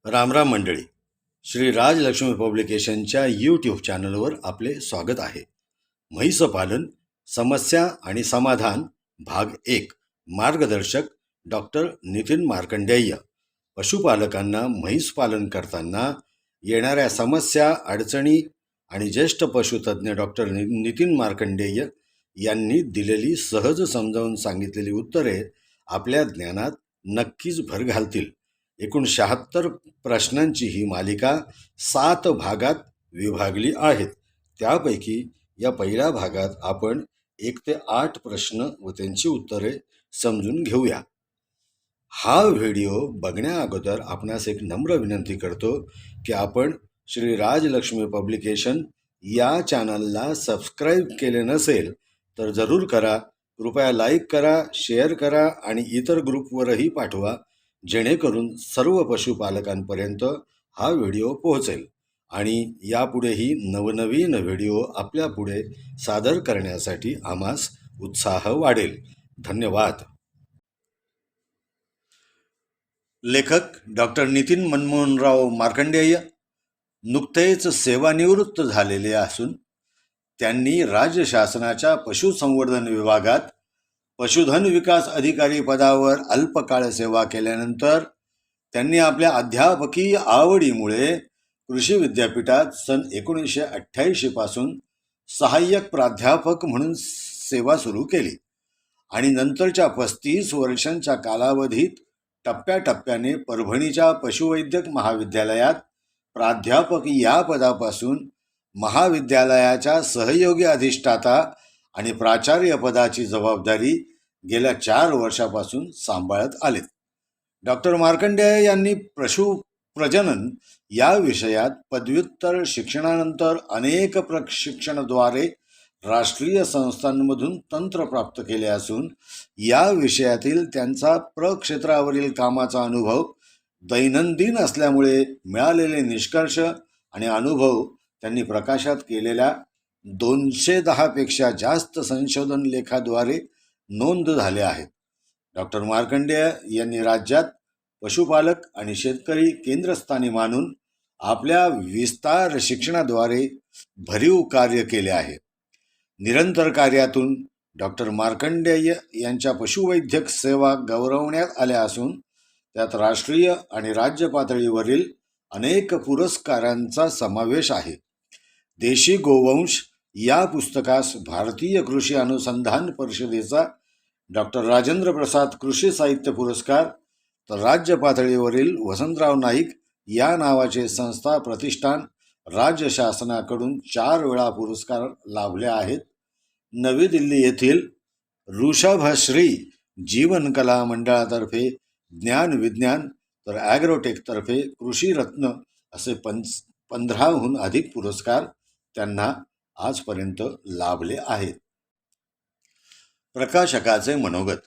रामराम मंडळी. श्री राजलक्ष्मी पब्लिकेशनच्या यूट्यूब चॅनलवर आपले स्वागत आहे. म्हैसपालन समस्या आणि समाधान भाग 1. मार्गदर्शक डॉक्टर नितीन मार्कंडेय. पशुपालकांना म्हैस पालन करताना येणाऱ्या समस्या, अडचणी आणि ज्येष्ठ पशुतज्ञ डॉक्टर नितीन मार्कंडेय यांनी दिलेली सहज समजावून सांगितलेली उत्तरे आपल्या ज्ञानात नक्कीच भर घालतील. एकूण 76 प्रश्नांची ही मालिका 7 भागात विभागली आहेत. त्यापैकी या पहिल्या भागात आपण 1 ते 8 प्रश्न व त्यांची उत्तरे समजून घेऊया. हा व्हिडिओ बघण्या अगोदर आपणास एक नम्र विनंती करतो की आपण श्री राजलक्ष्मी पब्लिकेशन या चॅनलला सबस्क्राईब केले नसेल तर जरूर करा. कृपया लाईक करा, शेअर करा आणि इतर ग्रुपवरही पाठवा, जेणेकरून सर्व पशुपालकांपर्यंत हा व्हिडिओ पोहोचेल आणि यापुढेही नवनवीन व्हिडिओ आपल्या पुढे सादर करण्यासाठी आम्हास उत्साह वाढेल. धन्यवाद. लेखक डॉक्टर नितीन मनमोहनराव मार्कंडेय नुकतेच सेवानिवृत्त झालेले असून त्यांनी राज्य शासनाच्या पशुसंवर्धन विभागात पशुधन विकास अधिकारी पदावर अल्पकाळ सेवा केल्यानंतर त्यांनी आपल्या अध्यापकीय आवडीमुळे कृषी विद्यापीठात सन 1988 पासून सहाय्यक प्राध्यापक म्हणून सेवा सुरू केली आणि नंतरच्या 35 वर्षांच्या कालावधीत टप्प्याटप्प्याने परभणीच्या पशुवैद्यक महाविद्यालयात प्राध्यापक या पदापासून महाविद्यालयाच्या सहयोगी अधिष्ठाता आणि प्राचार्य पदाची जबाबदारी गेल्या 4 वर्षापासून सांभाळत आलेत. डॉक्टर मार्कंडेय यांनी प्रजनन या विषयात पदव्युत्तर शिक्षणानंतर अनेक प्रशिक्षणाद्वारे राष्ट्रीय संस्थांमधून तंत्र प्राप्त केले असून या विषयातील त्यांचा प्रक्षेत्रावरील कामाचा अनुभव दैनंदिन असल्यामुळे मिळालेले निष्कर्ष आणि अनुभव त्यांनी प्रकाशात केलेल्या 210 पेक्षा जास्त संशोधन लेखाद्वारे नोंद झाले आहेत. डॉक्टर मार्कंडेय यांनी राज्यात पशुपालक आणि शेतकरी केंद्रस्थानी मानून आपल्या विस्तार शिक्षणाद्वारे भरीव कार्य केले आहे. निरंतर कार्यातून डॉक्टर मार्कंडेय यांच्या पशुवैद्यक सेवा गौरवण्यात आल्या असून त्यात राष्ट्रीय आणि राज्य पातळीवरील अनेक पुरस्कारांचा समावेश आहे. देशी गोवंश या पुस्तकास भारतीय कृषी अनुसंधान परिषदेचा डॉक्टर राजेंद्र प्रसाद कृषी साहित्य पुरस्कार, तर राज्य पातळीवरील वसंतराव नाईक या नावाचे संस्था प्रतिष्ठान राज्य शासनाकडून 4 वेळा पुरस्कार लाभले आहेत. नवी दिल्ली येथील ऋषभश्री जीवनकला मंडळातर्फे ज्ञान विज्ञान, तर ॲग्रोटेकतर्फे कृषी रत्न असे 15हून अधिक पुरस्कार त्यांना आजपर्यंत लाभले आहेत. प्रकाशकाचे मनोगत.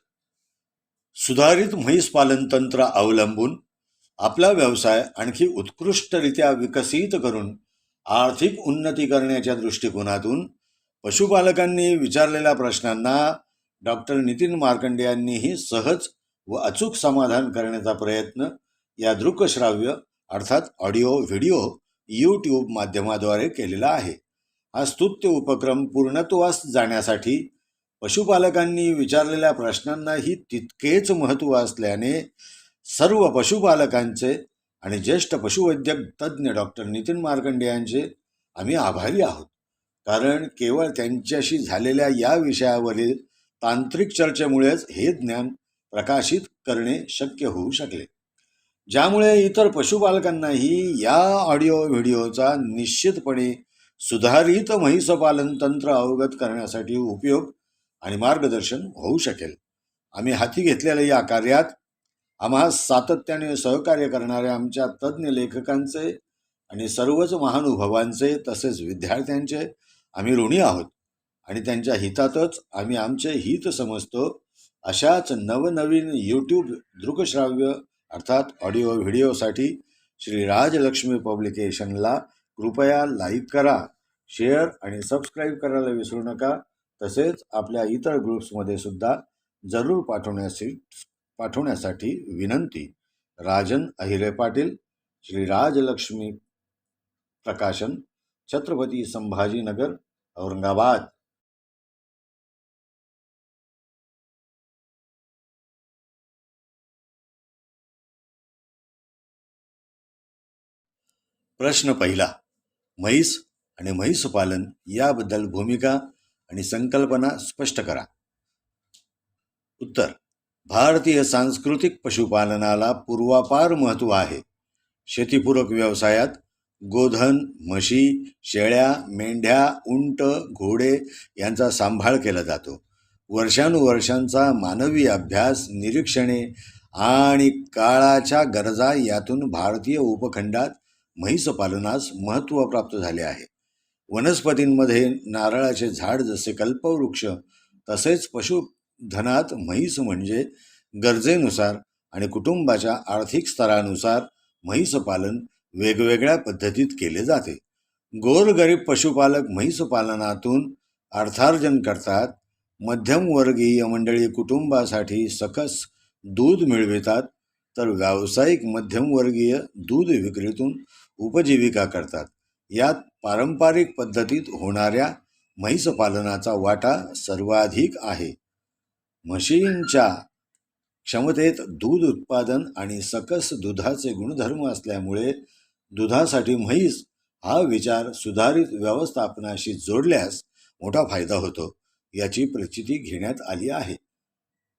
सुधारित म्हैस पालन तंत्र अवलंबून आपला व्यवसाय आणखी उत्कृष्टरित्या विकसित करून आर्थिक उन्नती करण्याच्या दृष्टिकोनातून पशुपालकांनी विचारलेल्या प्रश्नांना डॉक्टर नितीन मार्कंडेय यांनीही सहज व अचूक समाधान करण्याचा प्रयत्न या दृकश्राव्य अर्थात ऑडिओ व्हिडिओ यूट्यूब माध्यमाद्वारे केलेला आहे. हा स्तुत्य उपक्रम पूर्णत्वास जाण्यासाठी पशुपालकांनी विचारलेल्या प्रश्नांनाही तितकेच महत्त्व असल्याने सर्व पशुपालकांचे आणि ज्येष्ठ पशुवैद्यक तज्ज्ञ डॉक्टर नितीन मार्कंडेय यांचे आम्ही आभारी आहोत. कारण केवळ त्यांच्याशी झालेल्या या विषयावरील तांत्रिक चर्चेमुळेच हे ज्ञान प्रकाशित करणे शक्य होऊ शकले, ज्यामुळे इतर पशुपालकांनाही या ऑडिओ व्हिडिओचा निश्चितपणे सुधारित म्हैसपालन तंत्र अवगत करण्यासाठी उपयोग आणि मार्गदर्शन होऊ शकेल. आम्ही हाती घेतलेल्या या कार्यात आम्हा सातत्याने सहकार्य करणाऱ्या आमच्या तज्ज्ञ लेखकांचे आणि सर्वच महानुभावांचे तसेच विद्यार्थ्यांचे आम्ही ऋणी आहोत आणि त्यांच्या हितातच आम्ही आमचे हित समजतो. अशाच नवनवीन यूट्यूब दृकश्राव्य अर्थात ऑडिओ व्हिडिओसाठी श्री राजलक्ष्मी पब्लिकेशनला कृपया लाईक करा, शेअर आणि सबस्क्राईब करायला विसरू नका. तसेच आपल्या इतर ग्रुप्समध्ये सुद्धा जरूर पाठवण्यासाठी विनंती. राजन अहिरे पाटील, श्री राजलक्ष्मी प्रकाशन, छत्रपती संभाजीनगर, औरंगाबाद। प्रश्न पहिला, म्हैस आणि म्हैसपालन याबद्दल भूमिका आणि संकल्पना स्पष्ट करा. उत्तर, भारतीय सांस्कृतिक पशुपालनाला पूर्वापार महत्त्व आहे. शेतीपूरक व्यवसायात गोधन, म्हशी, शेळ्या, मेंढ्या, उंट, घोडे यांचा सांभाळ केला जातो. वर्षानुवर्षांचा मानवी अभ्यास, निरीक्षणे आणि काळाच्या गरजा यातून भारतीय उपखंडात म्हैसपालनास महत्त्व प्राप्त झाले आहे. वनस्पतींमध्ये नारळाचे झाड जसे कल्पवृक्ष, तसेच पशुधनात म्हैस म्हणजे गरजेनुसार आणि कुटुंबाच्या आर्थिक स्तरानुसार म्हैसपालन वेगवेगळ्या पद्धतीत केले जाते. गोरगरीब पशुपालक म्हैसपालनातून अर्थार्जन करतात. मध्यमवर्गीय मंडळी कुटुंबासाठी सकस दूध मिळवितात, तर व्यावसायिक मध्यमवर्गीय दूध विक्रीतून उपजीविका करतात. यात पारंपरिक पद्धतीत होणाऱ्या म्हैसपालनाचा वाटा सर्वाधिक आहे. म्हशींच्या क्षमतेत दूध उत्पादन आणि सकस दुधाचे गुणधर्म असल्यामुळे दुधासाठी म्हैस हा विचार सुधारित व्यवस्थापनाशी जोडल्यास मोठा फायदा होतो, याची प्रचिती घेण्यात आली आहे.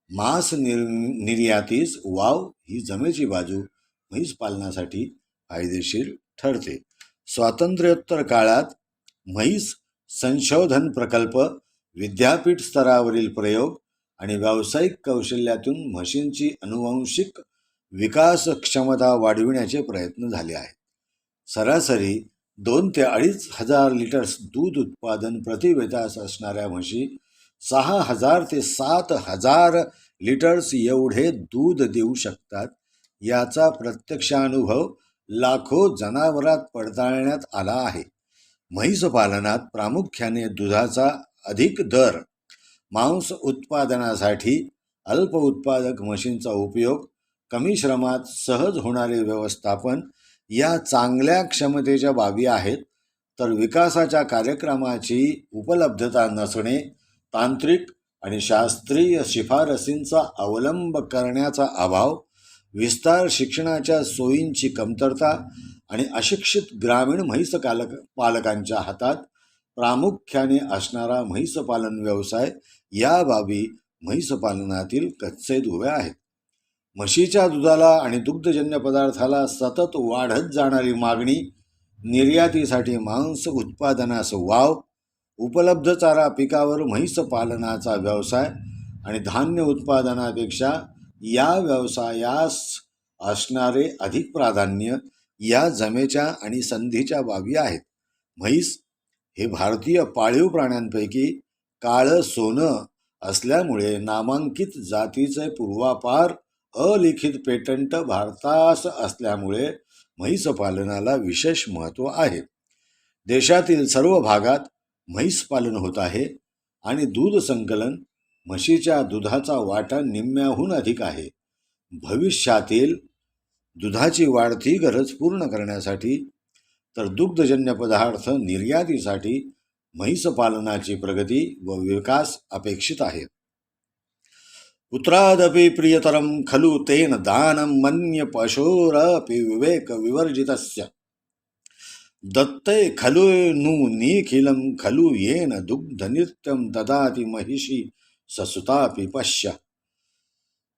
मांस निर्यातीस वाव ही जमेची बाजू म्हैस पालनासाठी फायदेशीर ठरते. स्वातंत्र्योत्तर काळात म्हैस संशोधन प्रकल्प, विद्यापीठ स्तरावरील प्रयोग आणि व्यावसायिक कौशल्यातून म्हशींची अनुवांशिक विकास क्षमता वाढविण्याचे प्रयत्न झाले आहेत. सरासरी 2 ते 2.5 हजार लिटर्स दूध उत्पादन प्रतिवेतास असणाऱ्या म्हशी 6,000 ते 7,000 लिटर्स एवढे दूध देऊ शकतात. याचा प्रत्यक्ष अनुभव लाखो जनावरात पडताळण्यात आला आहे. म्हैसपालनात प्रामुख्याने दुधाचा अधिक दर, मांस उत्पादनासाठी अल्प उत्पादक म्हशींचा उपयोग, कमी श्रमात सहज होणारे व्यवस्थापन या चांगल्या क्षमतेच्या बाबी आहेत. तर विकासाच्या कार्यक्रमाची उपलब्धता नसणे, तांत्रिक आणि शास्त्रीय शिफारसींचा अवलंब करण्याचा अभाव, विस्तार शिक्षणाच्या सोयींची कमतरता आणि अशिक्षित ग्रामीण पालकांच्या हातात प्रामुख्याने असणारा म्हैसपालन व्यवसाय या बाबी म्हैसपालनातील कच्चे दुवे आहेत. म्हशीच्या दुधाला आणि दुग्धजन्य पदार्थाला सतत वाढत जाणारी मागणी, निर्यातीसाठी मांस उत्पादनास वाव, उपलब्ध चारा पिकावर म्हैसपालनाचा व्यवसाय आणि धान्य उत्पादनापेक्षा या व्यवसायास असणारे अधिक प्राधान्य या जमेच्या आणि संधीच्या बाबी आहेत. म्हैस हे भारतीय पाळीव प्राण्यांपैकी काळं सोनं असल्यामुळे नामांकित जातीचे पूर्वापार अलिखित पेटंट भारतास असल्यामुळे म्हैसपालनाला विशेष महत्त्व आहे. देशातील सर्व भागात म्हैसपालन होत आहे आणि दूध संकलन म्हशीच्या दुधाचा वाटा निम्म्याहून अधिक आहे. भविष्यातील दुधाची वाढती गरज पूर्ण करण्यासाठी तर दुग्धजन्य पदार्थ निर्यातीसाठी म्हैसपालनाची प्रगती व विकास अपेक्षित आहे. पुत्रादपि प्रियतरं खलु तेन दानं मन्य पशोरपि विवेक विवर्जितस्य दत्ते खलु नु निखिलं खलु येन दुग्धनित्यं ददाति महिषी ससुतापि पश्य.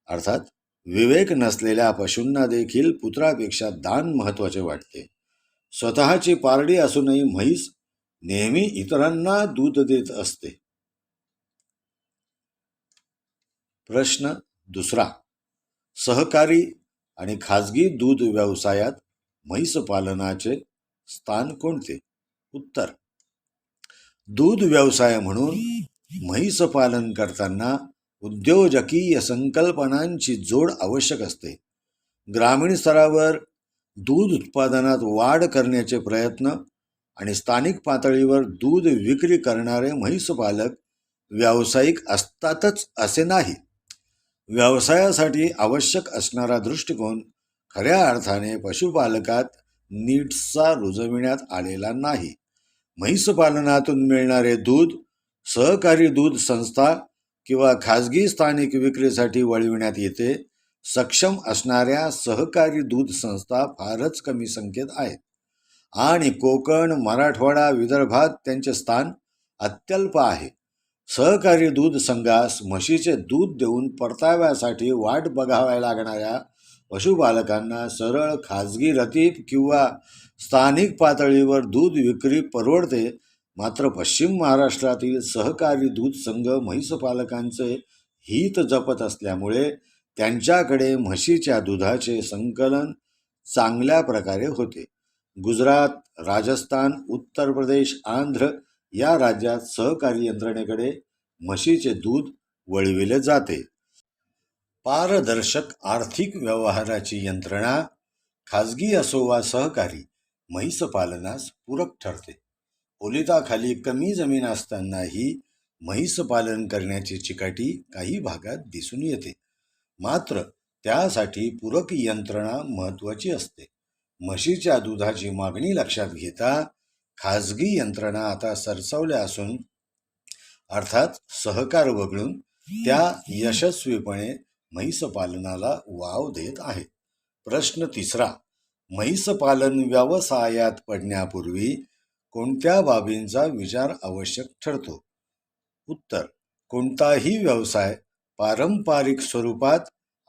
अर्थात विवेक नसलेल्या पशूंना देखील पुत्रापेक्षा दान महत्त्वाचे वाटते. स्वतःची पारडी असूनही म्हैस नेहमी इतरांना दूध देत असते. प्रश्न दुसरा, सहकारी आणि खाजगी दूध व्यवसायात म्हैसपालनाचे स्थान कोणते? उत्तर, दूध व्यवसाय म्हणून म्हैसपालन करताना उद्योजकीय संकल्पनांची जोड आवश्यक असते. ग्रामीण स्तरावर दूध उत्पादनात वाढ करण्याचे प्रयत्न आणि स्थानिक पातळीवर दूध विक्री करणारे म्हैसपालक व्यावसायिक असतातच असे नाही. व्यवसायासाठी आवश्यक असणारा दृष्टिकोन खऱ्या अर्थाने पशुपालकात नीटसा रुजविण्यात आलेला नाही. म्हैसपालनातून मिळणारे दूध सहकारी दूध संस्था किंवा खाजगी स्थानिक विक्रीसाठी वळविण्यात येते. सक्षम असणाऱ्या सहकारी दूध संस्था फारच कमी संख्येत आहेत आणि कोकण, मराठवाडा, विदर्भात त्यांचे स्थान अत्यल्प आहे. सहकारी दूध संघास म्हशीचे दूध देऊन परताव्यासाठी वाट बघाव्या लागणाऱ्या पशुपालकांना सरळ खाजगी रतीप किंवा स्थानिक पातळीवर दूध विक्री परवडते. मात्र पश्चिम महाराष्ट्रातील सहकारी दूध संघ म्हैसपालकांचे हित जपत असल्यामुळे त्यांच्याकडे म्हशीच्या दुधाचे संकलन चांगल्या प्रकारे होते. गुजरात, राजस्थान, उत्तर प्रदेश, आंध्र या राज्यात सहकारी यंत्रणेकडे म्हशीचे दूध वळविले जाते. पारदर्शक आर्थिक व्यवहाराची यंत्रणा खाजगी असो वा सहकारी म्हैसपालनास पूरक ठरते. ओलिताखाली कमी जमीन असतानाही म्हैसपालन करण्याची चिकाटी काही भागात दिसून येते. मात्र त्यासाठी पूरक यंत्रणा महत्त्वाची असते. म्हशीच्या दुधाची मागणी लक्षात घेता खाजगी यंत्रणा आता सरसावल्या असून अर्थात सहकार वगळून त्या यशस्वीपणे म्हैसपालनाला वाव देत आहेत. प्रश्न तिसरा. म्हैसपालन व्यवसायात पडण्यापूर्वी कोणत्या बाबींचा विचार आवश्यक ठरतो? उत्तर. कोणताही व्यवसाय पारंपरिक स्वरूपात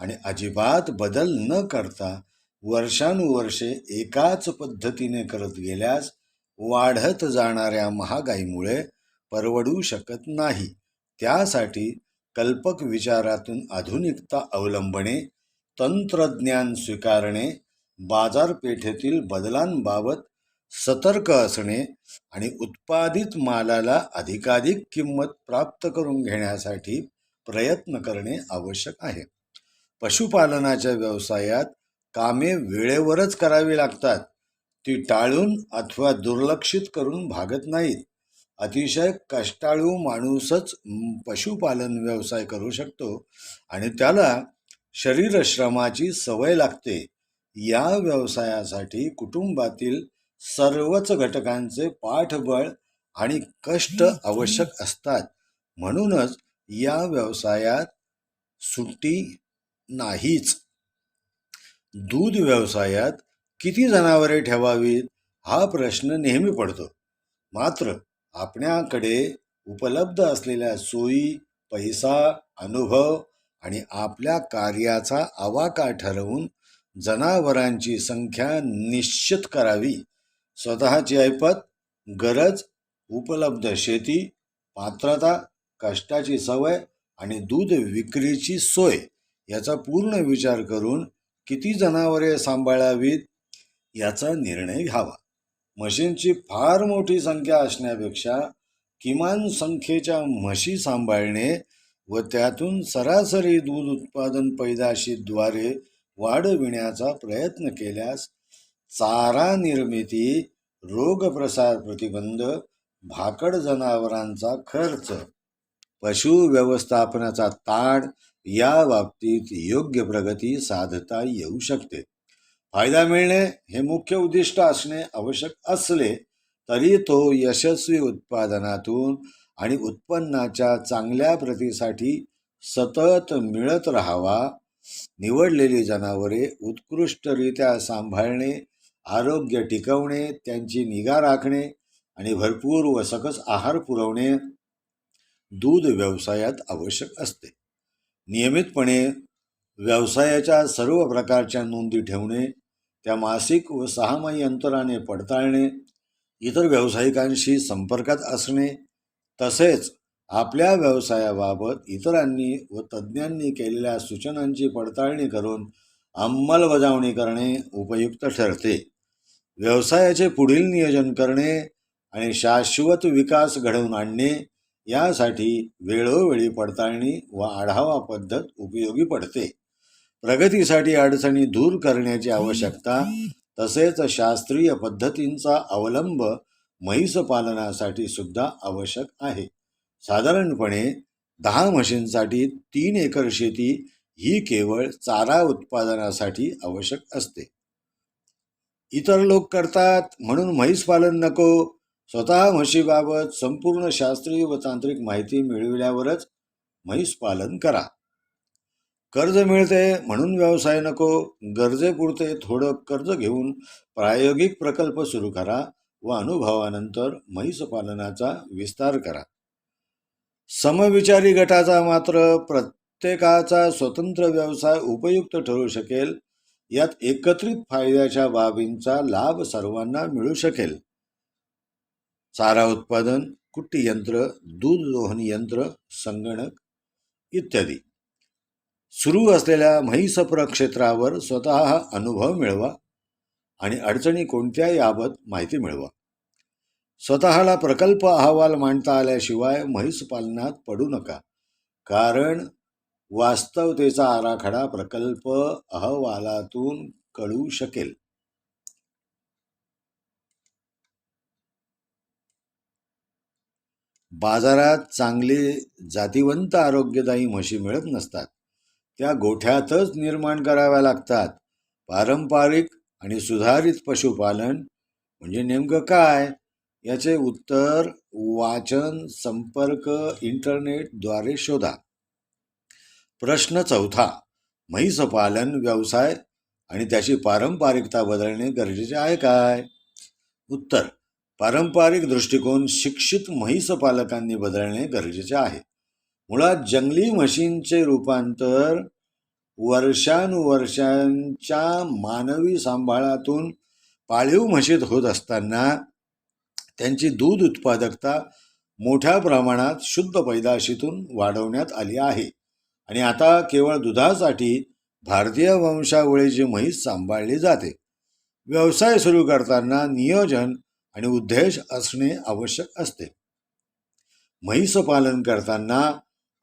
आणि अजिबात बदल न करता वर्षानुवर्षे एकाच पद्धतीने करत गेल्यास वाढत जाणाऱ्या महागाईमुळे परवडू शकत नाही. त्यासाठी कल्पक विचारातून आधुनिकता अवलंबणे, तंत्रज्ञान स्वीकारणे, बाजारपेठेतील बदलांबाबत सतर्क असणे आणि उत्पादित मालाला अधिकाधिक किंमत प्राप्त करून घेण्यासाठी प्रयत्न करणे आवश्यक आहे. पशुपालनाच्या व्यवसायात कामे वेळेवरच करावी लागतात. ती टाळून अथवा दुर्लक्षित करून भागत नाहीत. अतिशय कष्टाळू माणूसच पशुपालन व्यवसाय करू शकतो आणि त्याला शरीरश्रमाची सवय लागते. या व्यवसायासाठी कुटुंबातील सर्वच घटकांचे पाठबळ आणि कष्ट आवश्यक असतात. म्हणूनच या व्यवसायात सुट्टी नाहीच. दूध व्यवसायात किती जनावरे ठेवावीत हा प्रश्न नेहमी पडतो. मात्र आपल्याकडे उपलब्ध असलेल्या सोयी, पैसा, अनुभव आणि आपल्या कार्याचा आवाका ठरवून जनावरांची संख्या निश्चित करावी. स्वतःची ऐपत, गरज, उपलब्ध शेती, पात्रता, कष्टाची सवय आणि दूध विक्रीची सोय याचा पूर्ण विचार करून किती जनावरे सांभाळावीत याचा निर्णय घ्यावा. म्हशींची फार मोठी संख्या असण्यापेक्षा किमान संख्येच्या म्हशी सांभाळणे व त्यातून सरासरी दूध उत्पादन पैदाशीद्वारे वाढविण्याचा प्रयत्न केल्यास चारा निर्मिती, रोगप्रसार प्रतिबंध, भाकड जनावरांचा खर्च, पशु व्यवस्थापनाचा ताण या बाबतीत योग्य प्रगती साधता येऊ शकते. फायदा मिळणे हे मुख्य उद्दिष्ट असणे आवश्यक असले तरी तो यशस्वी उत्पादनातून आणि उत्पन्नाच्या चांगल्या प्रतीसाठी सतत मिळत राहावा. निवडलेली जनावरे उत्कृष्टरित्या सांभाळणे, आरोग्य टिकवणे, त्यांची निगा राखणे आणि भरपूर व सकस आहार पुरवणे दूध व्यवसायात आवश्यक असते. नियमितपणे व्यवसायाच्या सर्व प्रकारच्या नोंदी ठेवणे, त्या मासिक व 6माही अंतराने पडताळणे, इतर व्यावसायिकांशी संपर्कात असणे, तसेच आपल्या व्यवसायाबाबत इतरांनी व तज्ज्ञांनी केलेल्या सूचनांची पडताळणी करून अंमलबजावणी करणे उपयुक्त ठरते. व्यवसायाचे पुढील नियोजन करणे आणि शाश्वत विकास घडवून आणणे यासाठी वेळोवेळी पडताळणी व आढावा पद्धत उपयोगी पडते. प्रगतीसाठी अडचणी दूर करण्याची आवश्यकता तसेच शास्त्रीय पद्धतींचा अवलंब म्हैसपालनासाठी सुद्धा आवश्यक आहे. साधारणपणे 10 म्हशींसाठी 3 एकर शेती ही केवळ चारा उत्पादनासाठी आवश्यक असते. इतर लोक करतात म्हणून म्हैस पालन नको. स्वतः म्हशीबाबत संपूर्ण शास्त्रीय व तांत्रिक माहिती मिळविल्यावरच म्हैस पालन करा. कर्ज मिळते म्हणून व्यवसाय नको. गरजेपुरते थोडं कर्ज घेऊन प्रायोगिक प्रकल्प सुरू करा व अनुभवानंतर म्हैस पालनाचा विस्तार करा. समविचारी गटाचा मात्र प्रत्येकाचा स्वतंत्र व्यवसाय उपयुक्त ठरू शकेल. यात एकत्रित फायद्याच्या बाबींचा लाभ सर्वांना मिळू शकेल. चारा उत्पादन, कुट्टी यंत्र, दूध दोहन यंत्र, संगणक इत्यादी. सुरू असलेल्या म्हैस प्रक्षेत्रावर स्वतः अनुभव मिळवा आणि अडचणी कोणत्याही याबाबत माहिती मिळवा. स्वतःला प्रकल्प अहवाल मांडता आल्याशिवाय म्हैस पालनात पडू नका, कारण वास्तवतेचा आराखडा प्रकल्प अहवालातून कळू शकेल. बाजारात चांगले जातिवंत आरोग्यदायी म्हशी मिळत नसतात. त्या गोठ्यातच निर्माण कराव्या लागतात. पारंपरिक आणि सुधारित पशुपालन म्हणजे नेमकं काय, याचे उत्तर वाचन, संपर्क, इंटरनेटद्वारे शोधा. प्रश्न चौथा. म्हैस पालन व्यवसाय आणि त्याची पारंपरिकता बदलणे गरजेचे आहे काय? उत्तर. पारंपरिक दृष्टिकोन शिक्षित म्हैस पालकांनी बदलणे गरजेचे आहे. मुळात जंगली म्हशींचे रूपांतर वर्षानुवर्षांच्या मानवी सांभाळातून पाळीव म्हशीत होत असताना त्यांची दूध उत्पादकता मोठ्या प्रमाणात शुद्ध पैदाशीतून वाढवण्यात आली आहे आणि आता केवळ दुधासाठी भारतीय वंशावळीची म्हैस सांभाळली जाते. व्यवसाय सुरू करताना नियोजन आणि उद्देश असणे आवश्यक असते. म्हैस पालन करताना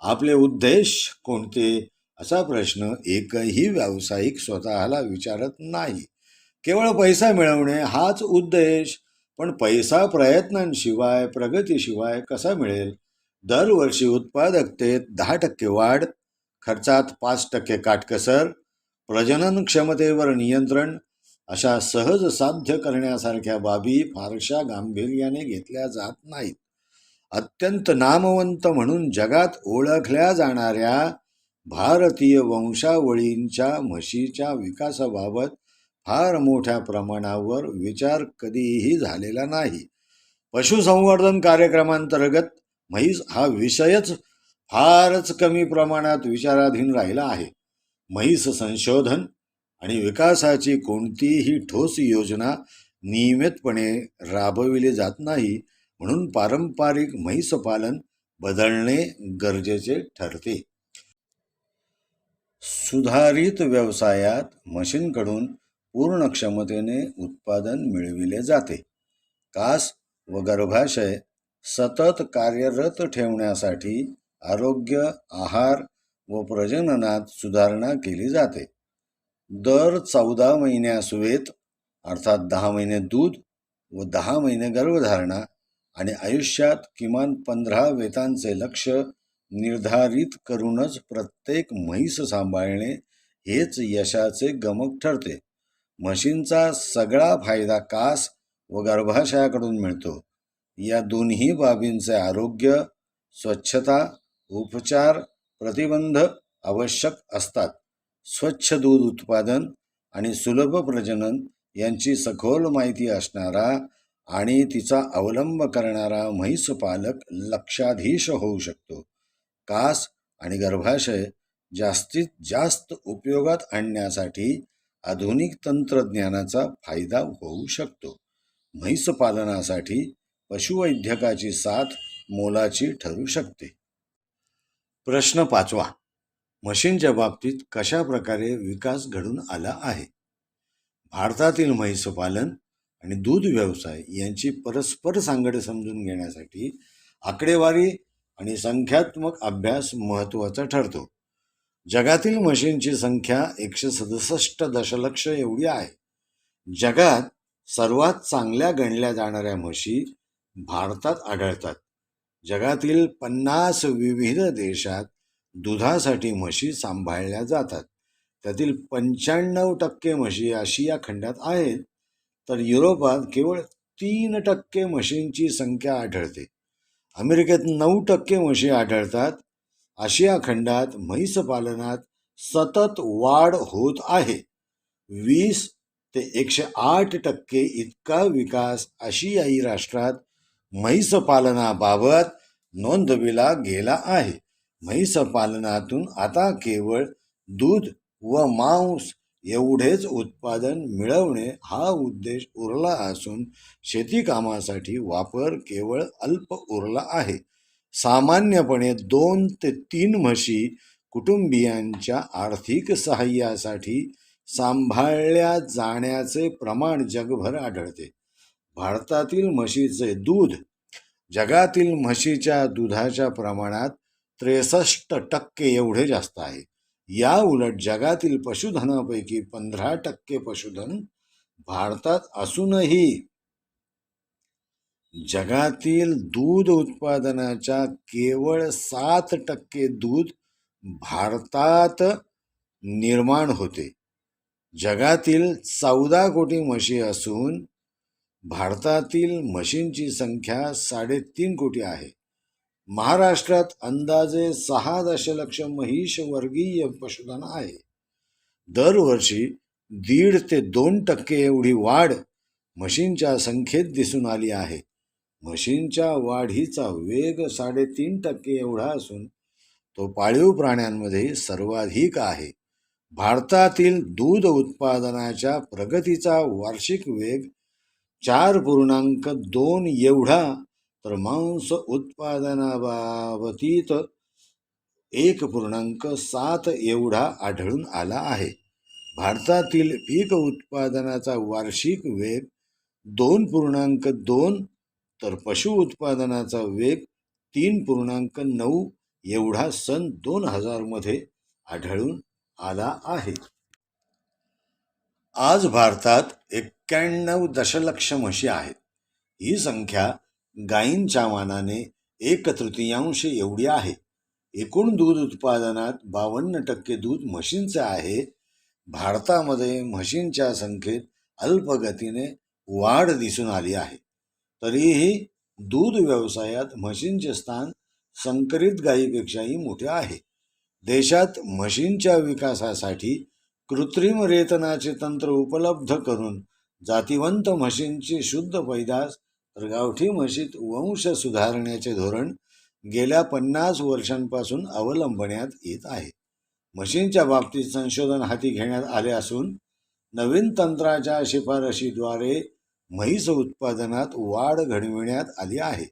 आपले उद्देश कोणते, असा प्रश्न एकही व्यावसायिक स्वतःला विचारत नाही. केवळ पैसा मिळवणे हाच उद्देश. पण पैसा प्रयत्नांशिवाय, प्रगतीशिवाय कसा मिळेल? दरवर्षी उत्पादकतेत 10% वाढ, खर्चात 5% काटकसर, प्रजनन क्षमतेवर नियंत्रण अशा सहज साध्य करण्यासारख्या बाबी फारशा गांभीर्याने घेतल्या जात नाहीत. अत्यंत नामवंत म्हणून जगात ओळखल्या जाणाऱ्या भारतीय वंशावळींच्या म्हशीच्या विकासाबाबत फार मोठ्या प्रमाणावर विचार कधीही झालेला नाही. पशुसंवर्धन कार्यक्रमांतर्गत म्हैस हा विषयच फारच कमी प्रमाणात विचाराधीन राहिला आहे. म्हैस संशोधन आणि विकासाची कोणतीही ठोस योजना नियमितपणे राबविली जात नाही. म्हणून पारंपरिक म्हैस पालन बदलणे गरजेचे ठरते. सुधारित व्यवसायात म्हशींकडून पूर्ण क्षमतेने उत्पादन मिळविले जाते. कास व गर्भाशय सतत कार्यरत ठेवण्यासाठी आरोग्य, आहार व प्रजननात सुधारणा केली जाते. दर 14 महिन्यासवेत अर्थात 10 महिने दूध व 10 महिने गर्भधारणा आणि आयुष्यात किमान 15 वेतांचे लक्ष्य निर्धारित करूनच प्रत्येक म्हैस सांभाळणे हेच यशाचे गमक ठरते. म्हशींचा सगळा फायदा कास व गर्भाशयाकडून मिळतो. या दोन्ही बाबींचे आरोग्य, स्वच्छता, उपचार, प्रतिबंध आवश्यक असतात. स्वच्छ दूध उत्पादन आणि सुलभ प्रजनन यांची सखोल माहिती असणारा आणि तिचा अवलंब करणारा म्हैस पालक लक्षाधीश होऊ शकतो. कास आणि गर्भाशय जास्तीत जास्त उपयोगात आणण्यासाठी आधुनिक तंत्रज्ञानाचा फायदा होऊ शकतो. म्हैस पालनासाठी पशुवैद्यकाची साथ मोलाची ठरू शकते. प्रश्न 5वा. म्हशींच्या बाबतीत कशा प्रकारे विकास घडून आला आहे? भारतातील म्हैस पालन आणि दूध व्यवसाय यांची परस्पर सांगड समजून घेण्यासाठी आकडेवारी आणि संख्यात्मक अभ्यास महत्त्वाचा ठरतो. जगातील म्हशींची संख्या 167 दशलक्ष एवढी आहे. जगात सर्वात चांगल्या गणल्या जाणाऱ्या म्हशी भारतात आढळतात. जगातील 50 विविध देशात दुधासाठी म्हशी सांभाळल्या जातात. त्यातील 95% म्हशी आशिया खंडात आहेत, तर युरोपात केवळ 3% म्हशींची संख्या आढळते. अमेरिकेत 9% म्हशी आढळतात. आशिया खंडात म्हैस पालनात सतत वाढ होत आहे. 20 ते 108% इतका विकास आशियाई राष्ट्रात म्हैस पालनाबाबत नोंदविला गेला आहे. म्हैस पालनातून आता केवळ दूध व मांस एवढेच उत्पादन मिळवणे हा उद्देश उरला असून शेती कामासाठी वापर केवळ अल्प उरला आहे. सामान्यपणे 2 ते 3 म्हशी कुटुंबियांच्या आर्थिक सहाय्यासाठी सांभाळल्या जाण्याचे प्रमाण जगभर आढळते. भारतातील म्हशीचे दूध जगातील म्हशीच्या दुधाच्या प्रमाणात 63% एवढे जास्त आहे. या उलट जगातील पशुधनापैकी 15% पशुधन भारतात असूनही जगातील दूध उत्पादनाच्या केवळ 7% दूध भारतात निर्माण होते. जगातील 14 कोटी म्हशी असून भारतातील म्हशींची संख्या 3.5 कोटी आहे. महाराष्ट्रात अंदाजे 6 दशलक्ष महिष वर्गीय पशुधन आहे. दरवर्षी 1.5 ते 2% एवढी वाढ म्हशींच्या संख्येत दिसून आली आहे. म्हशींच्या वाढीचा वेग 3.5% एवढा असून तो पाळीव प्राण्यांमध्ये सर्वाधिक आहे. भारतातील दूध उत्पादनाच्या प्रगतीचा वार्षिक वेग 4.2 एवढा तर मांस उत्पादनाबाबतीत 1.7 एवढा आढळून आला आहे. भारतातील पीक उत्पादनाचा वार्षिक वेग 2.2 तर पशु उत्पादनाचा वेग 3.9 एवढा सन 2000 मध्ये आढळून आला आहे. आज भारतात 91 दशलक्ष म्हशी आहेत. ही संख्या गायींच्या मानाने 1/3 एवढी आहे. एकूण दूध उत्पादनात 52% दूध म्हशींचे आहे. भारतामध्ये म्हशींच्या संख्येत अल्पगतीने वाढ दिसून आली आहे. तरीही दूध व्यवसायात म्हशींचे स्थान संकरित गायीपेक्षाही मोठे आहे. देशात म्हशींच्या विकासासाठी कृत्रिम रेतनाचे तंत्र उपलब्ध करून जातिवंत म्हशींची शुद्ध पैदास तर गावठी म्हशीत वंश सुधारण्याचे धोरण गेल्या 50 वर्षांपासून अवलंबण्यात येत आहे. म्हशींच्या बाबतीत संशोधन हाती घेण्यात आले असून नवीन तंत्राच्या शिफारशीद्वारे म्हैस उत्पादनात वाढ घडविण्यात आली आहे.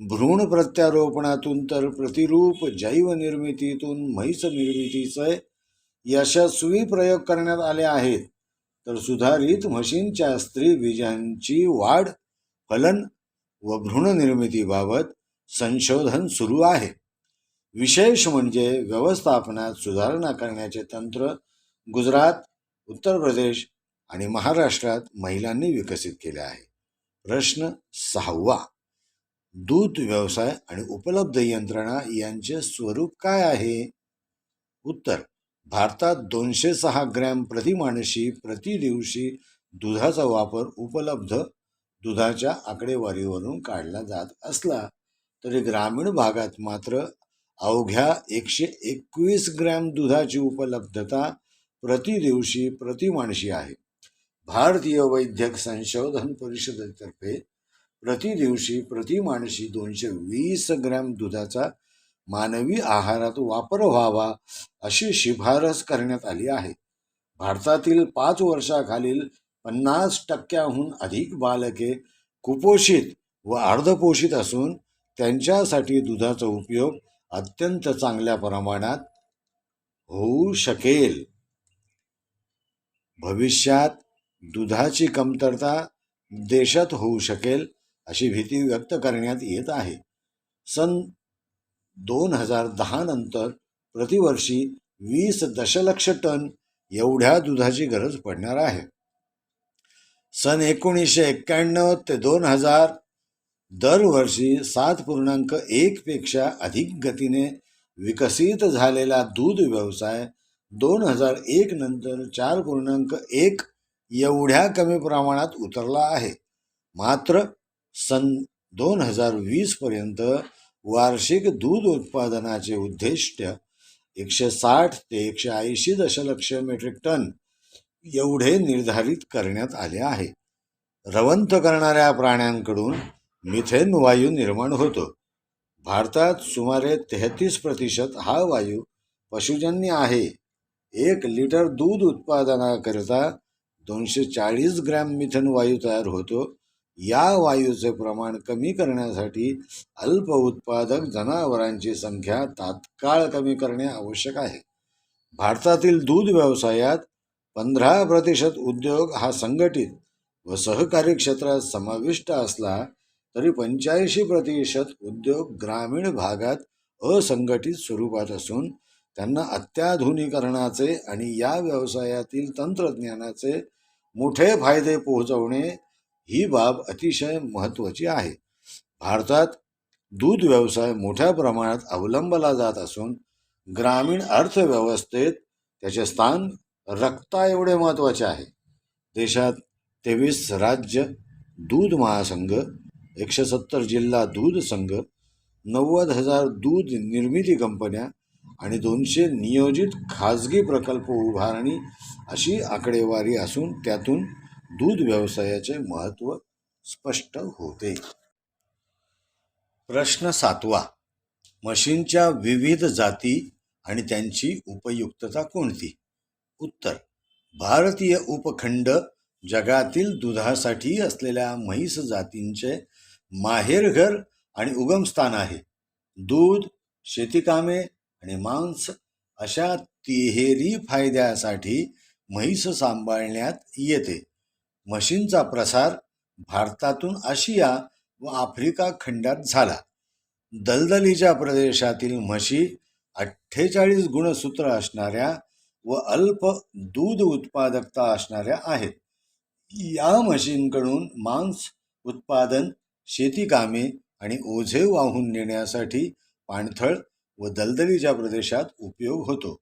भ्रूण प्रत्यारोपणातून तर प्रतिरूप जैवनिर्मितीतून म्हैस निर्मितीचे यशस्वी प्रयोग करण्यात आले आहेत. तर सुधारित म्हशींच्या स्त्री बीजांची वाढ, फलन व भ्रूण निर्मितीबाबत संशोधन सुरू आहे. विशेष म्हणजे व्यवस्थापनात सुधारणा करण्याचे तंत्र गुजरात, उत्तर प्रदेश आणि महाराष्ट्रात महिलांनी विकसित केले आहे. प्रश्न 6वा, दूध व्यवसाय आणि उपलब्ध यंत्रणा यांचे स्वरूप काय आहे? उत्तर, भारतात 206 ग्रॅम प्रतिमानशी प्रति दिवशी दुधाचा वापर उपलब्ध दुधाच्या आकडेवारीवरून काढला जात असला तरी ग्रामीण भागात मात्र अवघ्या 121 ग्रॅम दुधाची उपलब्धता प्रति दिवशी प्रतिमानशी आहे. भारतीय वैद्यक संशोधन परिषदेतर्फे प्रति दिवशी प्रतिमानशी 220 ग्रॅम दुधाचा मानवी आहारात वापर व्हावा अशी शिफारस करण्यात आली आहे. भारतातील 5 वर्षाखालील 50%हून अधिक बालके कुपोषित व अर्धपोषित असून त्यांच्यासाठी दुधाचा उपयोग अत्यंत चांगल्या प्रमाणात होऊ शकेल. भविष्यात दुधाची कमतरता देशात होऊ शकेल अशी भीती व्यक्त करण्यात येत आहे. सन 2010 नंतर प्रतिवर्षी 20 दशलक्ष टन एवढ्या दुधाची गरज पडणार आहे. सन 1991 ते 2000 दरवर्षी 7.1 पेक्षा अधिक गतीने विकसित झालेला दूध व्यवसाय 2001 नंतर 4.1 एवढ्या कमी प्रमाणात उतरला आहे. मात्र सन 2020 पर्यंत वार्षिक दूध उत्पादनाचे उद्दिष्ट 160 ते 180 दशलक्ष मेट्रिक टन एवढे निर्धारित करण्यात आले आहे. रवंथ करणाऱ्या प्राण्यांकडून मिथेन वायू निर्माण होतो. भारतात सुमारे 33% हा वायू पशुजन्य आहे. 1 लिटर दूध उत्पादनाकरिता 240 ग्रॅम मिथेन वायू तयार होतो. या वायूचे प्रमाण कमी करण्यासाठी अल्प उत्पादक जनावरांची संख्या तात्काळ कमी करणे आवश्यक आहे. भारतातील दूध व्यवसायात 15% उद्योग हा संघटित व सहकारी क्षेत्रात समाविष्ट असला तरी 85% उद्योग ग्रामीण भागात असंघटित स्वरूपात असून त्यांना अत्याधुनिकीकरणाचे आणि या व्यवसायातील तंत्रज्ञानाचे मोठे फायदे पोहोचवणे ही बाब अतिशय महत्त्वाची आहे. भारतात दूध व्यवसाय मोठ्या प्रमाणात अवलंबला जात असून ग्रामीण अर्थव्यवस्थेत त्याचे स्थान रक्ता एवढे महत्त्वाचे आहे. देशात 23 राज्य दूध महासंघ, 170 जिल्हा दूध संघ, 90,000 दूध निर्मिती कंपन्या आणि 200 नियोजित खाजगी प्रकल्प उभारणी अशी आकडेवारी असून त्यातून दूध व्यवसायाचे महत्त्व स्पष्ट होते. प्रश्न 7वा. म्हशींच्या विविध जाती आणि त्यांची उपयुक्तता कोणती? उत्तर. भारतीय उपखंड जगातील दुधासाठी असलेल्या म्हैस जातींचे माहेरघर आणि उगमस्थान आहे. दूध, शेतीकामे आणि मांस अशा तिहेरी फायद्यासाठी म्हैस सांभाळण्यात येते. म्हशींचा प्रसार भारतातून आशिया व आफ्रिका खंडात झाला. दलदलीच्या प्रदेशातील म्हशी 48 गुणसूत्र असणाऱ्या व अल्प दूध उत्पादकता असणाऱ्या आहेत. या म्हशींकडून मांस उत्पादन, शेतीकामे आणि ओझे वाहून नेण्यासाठी पाणथळ व दलदलीच्या प्रदेशात उपयोग होतो.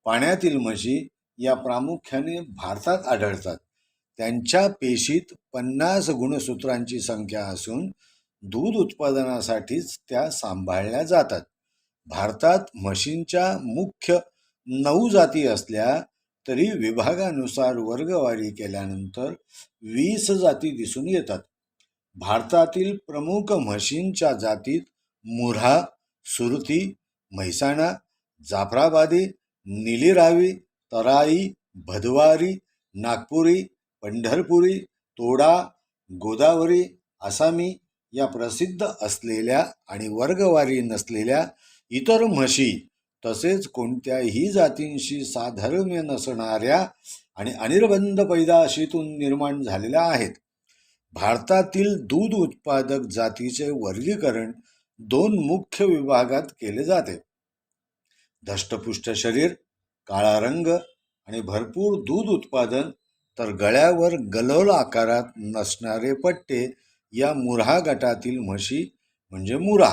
पाण्यातील म्हशी या प्रामुख्याने भारतात आढळतात. त्यांच्या पेशीत 50 गुणसूत्रांची संख्या असून दूध उत्पादनासाठीच त्या सांभाळल्या जातात. भारतात म्हशींच्या मुख्य 9 जाती असल्या तरी विभागानुसार वर्गवारी केल्यानंतर 20 जाती दिसून येतात. भारतातील प्रमुख म्हशींच्या जातीत मुऱ्हा, सुरती, म्हैसाणा, जाफराबादी, निलीरावी, तराई, भदवारी, नागपुरी, पंढरपुरी, तोडा, गोदावरी, आसामी या प्रसिद्ध असलेल्या आणि वर्गवारी नसलेल्या इतर म्हशी तसेच कोणत्याही जातींशी साधर्म्य नसणाऱ्या आणि अनिर्बंध पैदाशीतून निर्माण झालेल्या आहेत. भारतातील दूध उत्पादक जातीचे वर्गीकरण 2 मुख्य विभागात केले जाते. धष्टपुष्ट शरीर, काळा रंग आणि भरपूर दूध उत्पादन, तर गळ्यावर गलोल आकारात नसणारे पट्टे या मुऱ्हा गटातील म्हशी म्हणजे मुरा.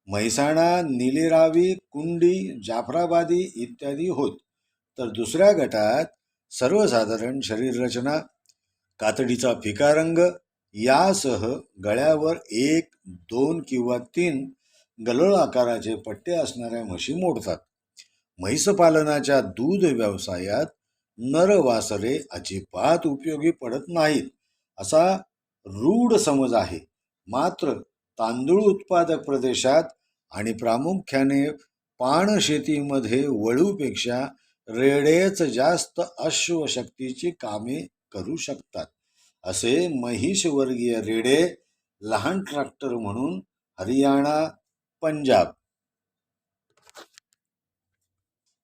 म्हैसाणा, निलीरावी, कुंडी, जाफराबादी इत्यादी होत. तर दुसऱ्या गटात सर्वसाधारण शरीररचना, कातडीचा फिका रंग यासह गळ्यावर 1, 2 किंवा 3 गलोळ आकाराचे पट्टे असणाऱ्या म्हशी मोडतात. म्हैसपालनाच्या दूध व्यवसायात नरवासरे अजिबात उपयोगी पडत नाहीत असा रूढ समज आहे. मात्र तांदूळ उत्पादक प्रदेशात आणि प्रामुख्याने पाणशेतीमध्ये वळूपेक्षा रेडेच जास्त अश्वशक्तीची कामे करू शकतात. असे महिषवर्गीय रेडे लहान ट्रॅक्टर म्हणून हरियाणा, पंजाब,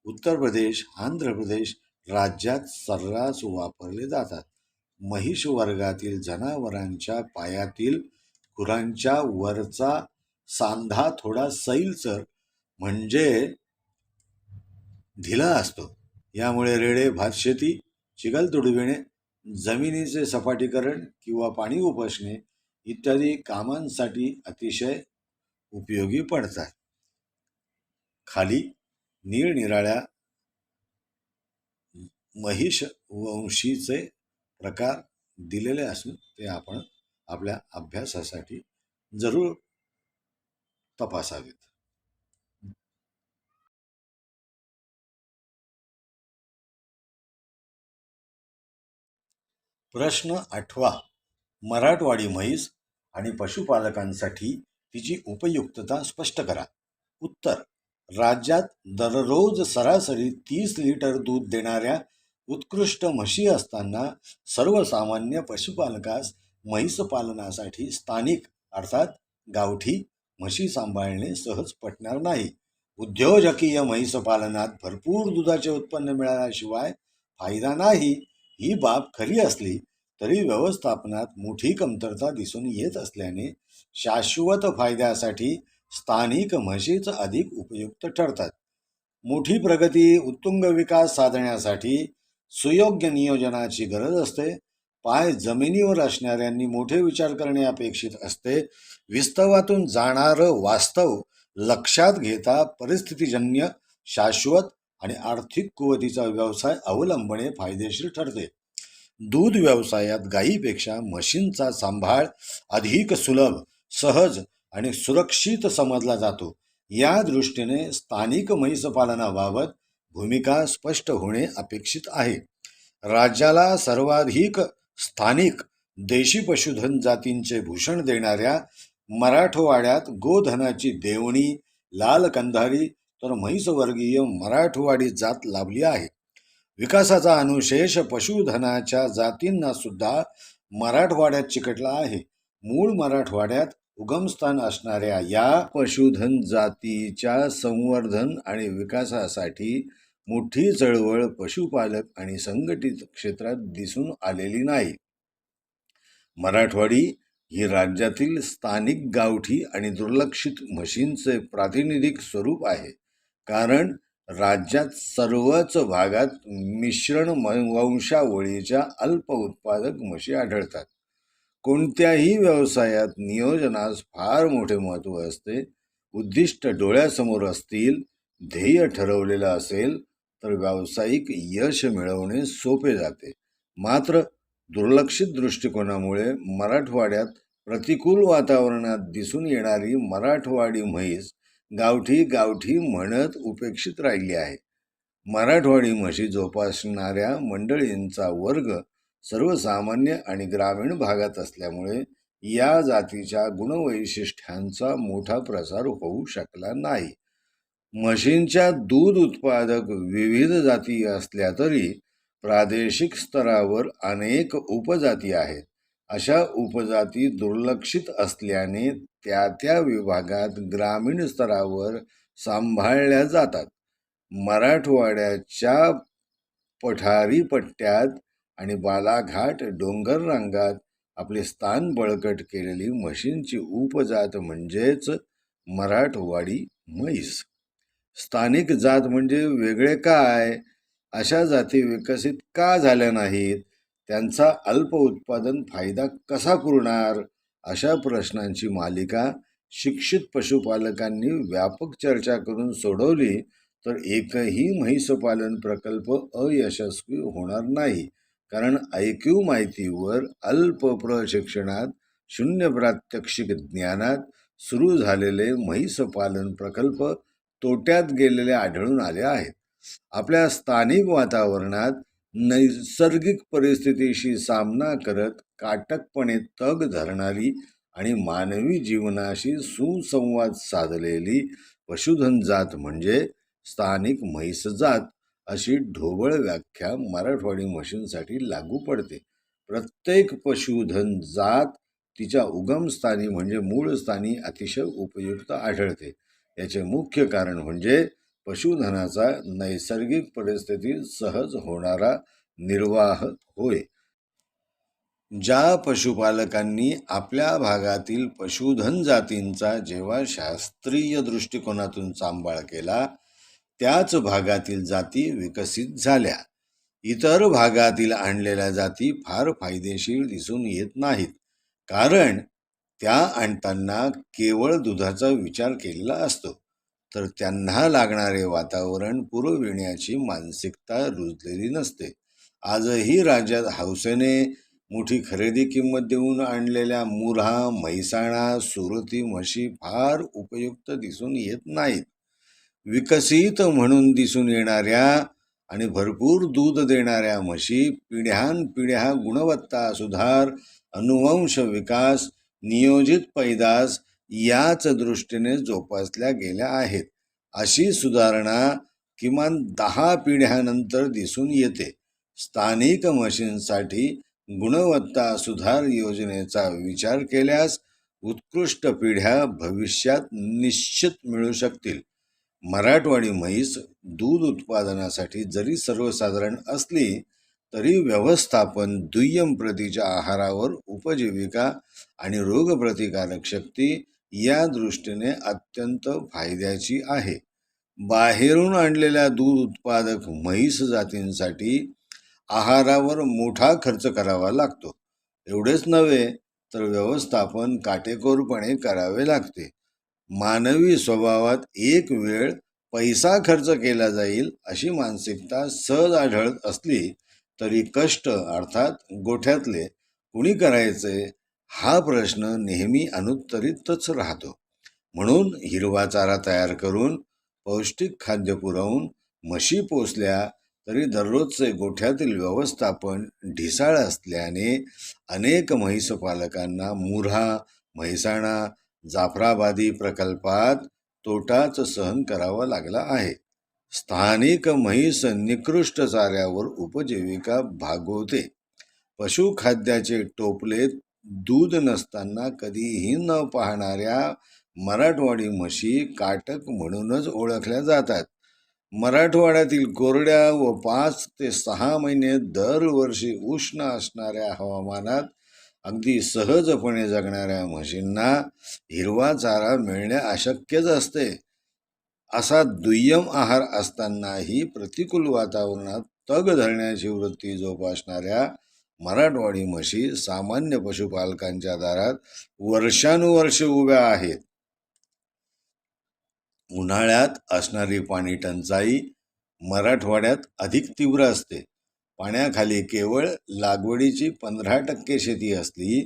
उत्तर प्रदेश, आंध्र प्रदेश राज्यात सर्रास वापरले जातात. महिष वर्गातील जनावरांच्या पायातील खुरांच्या वरचा सांधा थोडा सैलसर म्हणजे ढिला असतो. यामुळे रेडे भातशेती, चिखल तुडविणे, जमिनीचे सपाटीकरण किंवा पाणी उपसणे इत्यादी कामांसाठी अतिशय उपयोगी पडतात. खाली निरनिराळ्या महिष वंशीचे प्रकार दिलेले असून ते आपण आपल्या अभ्यासासाठी जरूर तपासावेत. प्रश्न 8वा. मराठवाडी म्हैस आणि पशुपालकांसाठी तिची उपयुक्तता स्पष्ट करा. उत्तर: राज्यात दररोज सरासरी 30 लिटर दूध देणाऱ्या उत्कृष्ट म्हशी असताना सर्वसामान्य पशुपालकास म्हैस पालनासाठी स्थानिक अर्थात गावठी म्हशी सांभाळणे सहज पटणार नाही. उद्योजकीय म्हैस पालनात भरपूर दुधाचे उत्पन्न मिळाल्याशिवाय फायदा नाही. ही बाब खरी असली तरी व्यवस्थापनात मोठी कमतरता दिसून येत असल्याने शाश्वत फायद्यासाठी स्थानिक म्हशीच अधिक उपयुक्त ठरतात. मोठी प्रगती, उत्तुंग विकास साधण्यासाठी सुयोग्य नियोजनाची गरज असते. पाय जमिनीवर असणाऱ्यांनी मोठे विचार करणे अपेक्षित असते. विस्तवातून जाणारं वास्तव लक्षात घेता परिस्थितीजन्य, शाश्वत आणि आर्थिक कुवतीचा व्यवसाय अवलंबणे फायदेशीर ठरते. दूध व्यवसायात गायीपेक्षा म्हशींचा सांभाळ अधिक सुलभ, सहज आणि सुरक्षित समजला जातो. या दृष्टीने स्थानिक म्हैसपालनाबाबत भूमिका स्पष्ट होणे अपेक्षित आहे. राज्याला सर्वाधिक स्थानिक देशी पशुधन जातींचे भूषण देणाऱ्या मराठवाड्यात गोधनाची देवणी, लाल कंधारी तर म्हैसवर्गीय मराठवाडी जात लाभली आहे. विकासाचा अनुशेष पशुधनाच्या जातींना सुद्धा मराठवाड्यात चिकटला आहे. मूळ मराठवाड्यात उगमस्थान असणाऱ्या या पशुधन जातीच्या संवर्धन आणि विकासासाठी मोठी चळवळ पशुपालक आणि संघटित क्षेत्रात दिसून आलेली नाही. मराठवाडी ही राज्यातील स्थानिक गावठी आणि दुर्लक्षित म्हशींचे प्रातिनिधिक स्वरूप आहे. कारण राज्यात सर्वच भागात मिश्रण वंशावळीच्या अल्प उत्पादक म्हशी आढळतात. कोणत्याही व्यवसायात नियोजनास फार मोठे महत्त्व असते. उद्दिष्ट डोळ्यासमोर असतील, ध्येय ठरवलेलं असेल तर व्यावसायिक यश मिळवणे सोपे जाते. मात्र दुर्लक्षित दृष्टिकोनामुळे मराठवाड्यात प्रतिकूल वातावरणात दिसून येणारी मराठवाडी म्हैस गावठी गावठी म्हणत उपेक्षित राहिली आहे. मराठवाडी म्हशी जोपासणाऱ्या मंडळींचा वर्ग सर्वसामान्य आणि ग्रामीण भागात असल्यामुळे या जातीच्या गुणवैशिष्ट्यांचा मोठा प्रसार होऊ शकला नाही. म्हशींच्या दूध उत्पादक विविध जाती असल्या तरी प्रादेशिक स्तरावर अनेक उपजाती आहेत. अशा उपजाती दुर्लक्षित असल्याने त्या विभागात ग्रामीण स्तरावर सांभाळल्या जातात. मराठवाड्याच्या पठारी पट्ट्यात आणि बालाघाट डोंगर रांगात आपले स्थान बळकट केलेली म्हशींची उपजात म्हणजेच मराठवाडी म्हैस. स्थानिक जात म्हणजे वेगळे काय? अशा जाती विकसित का झाल्या नाहीत? त्यांचा अल्प उत्पादन फायदा कसा पुरणार? अशा प्रश्नांची मालिका शिक्षित पशुपालकांनी व्यापक चर्चा करून सोडवली तर एकही म्हैसपालन प्रकल्प अयशस्वी होणार नाही. कारण ऐकीव माहितीवर, अल्प प्रशिक्षणात, शून्य प्रात्यक्षिक ज्ञानात सुरू झालेले म्हैसपालन प्रकल्प तोट्यात गेलेले आढळून आले आहेत. आपल्या स्थानिक वातावरणात नैसर्गिक परिस्थितीशी सामना करत काटकपणे तग धरणारी आणि मानवी जीवनाशी सुसंवाद साधलेली पशुधन जात म्हणजे स्थानिक म्हैस जात, अशी ढोबळ व्याख्या मराठवाडी म्हशींसाठी लागू पडते. प्रत्येक पशुधन जात तिच्या उगमस्थानी म्हणजे मूळ स्थानी अतिशय उपयुक्त आढळते. याचे मुख्य कारण म्हणजे पशुधनाचा नैसर्गिक परिस्थितीत सहज होणारा निर्वाह होय. ज्या पशुपालकांनी आपल्या भागातील पशुधन जातींचा जेव्हा शास्त्रीय दृष्टिकोनातून सांभाळ केला त्याच भागातील जाती विकसित झाल्या. इतर भागातील आणलेल्या जाती फार फायदेशीर दिसून येत नाहीत. कारण त्या आणताना केवळ दुधाचा विचार केलेला असतो. तर त्यांना लागणारे वातावरण पुरविण्याची मानसिकता रुजलेली नसते. आजही राज्यात हौसेने मोठी खरेदी किंमत देऊन आणलेल्या मुऱ्हा, म्हैसाणा, सुरती म्हशी फार उपयुक्त दिसून येत नाहीत. विकसित म्हणून दिसून येणाऱ्या आणि भरपूर दूध देणाऱ्या म्हशी पिढ्यानपिढ्या गुणवत्ता सुधार, अनुवंश विकास, नियोजित पैदास याच दृष्टीने जोपासल्या गेल्या आहेत. अशी सुधारणा किमान 10 पिढ्यानंतर दिसून येते. स्थानिक म्हशींसाठी गुणवत्ता सुधार योजनेचा विचार केल्यास उत्कृष्ट पिढ्या भविष्यात निश्चित मिळू शकतील. मराठवाडी म्हैस दूध उत्पादनासाठी जरी सर्वसाधारण असली तरी व्यवस्थापन दुय्यम प्रतीच्या आहारावर उपजीविका आणि रोगप्रतिकारक शक्ती या दृष्टीने अत्यंत फायद्याची आहे. बाहेरून आणलेल्या दूध उत्पादक म्हैस जातींसाठी आहारावर मोठा खर्च करावा लागतो. एवढेच नव्हे तर व्यवस्थापन काटेकोरपणे करावे लागते. मानवी स्वभावात एक वेळ पैसा खर्च केला जाईल अशी मानसिकता सहज आढळत असली तरी कष्ट अर्थात गोठ्यातले कुणी करायचे हा प्रश्न नेहमी अनुत्तरितच राहतो. म्हणून हिरवा चारा तयार करून पौष्टिक खाद्य पुरवून म्हशी पोसल्या तरी दररोजचे गोठ्यातील व्यवस्थापन ढिसाळ असल्याने अनेक म्हैस पालकांना मुऱ्हा, म्हैसाणा, जाफराबादी प्रकल्पात तोटाच सहन करावा लागला आहे. स्थानिक म्हैस निकृष्ट चाऱ्यावर उपजीविका भागवते. पशुखाद्याचे टोपले दूध नसताना कधीही न पाहणाऱ्या मराठवाडी म्हशी काटक म्हणूनच ओळखल्या जातात. मराठवाड्यातील कोरड्या व 5 ते 6 महिने दरवर्षी उष्ण असणाऱ्या हवामानात अगदी सहजपणे जगणाऱ्या म्हशींना हिरवा चारा मिळणे अशक्यच असते. असा दुय्यम आहार असतानाही प्रतिकूल वातावरणात तग धरण्याची वृत्ती जोपासणाऱ्या मराठवाडी म्हशी सामान्य पशुपालकांच्या दारात वर्षानुवर्षे उभ्या आहेत. उन्हाळ्यात असणारी पाणी टंचाई मराठवाड्यात अधिक तीव्र असते. पाण्याखाली केवळ लागवडीची 15% शेती असली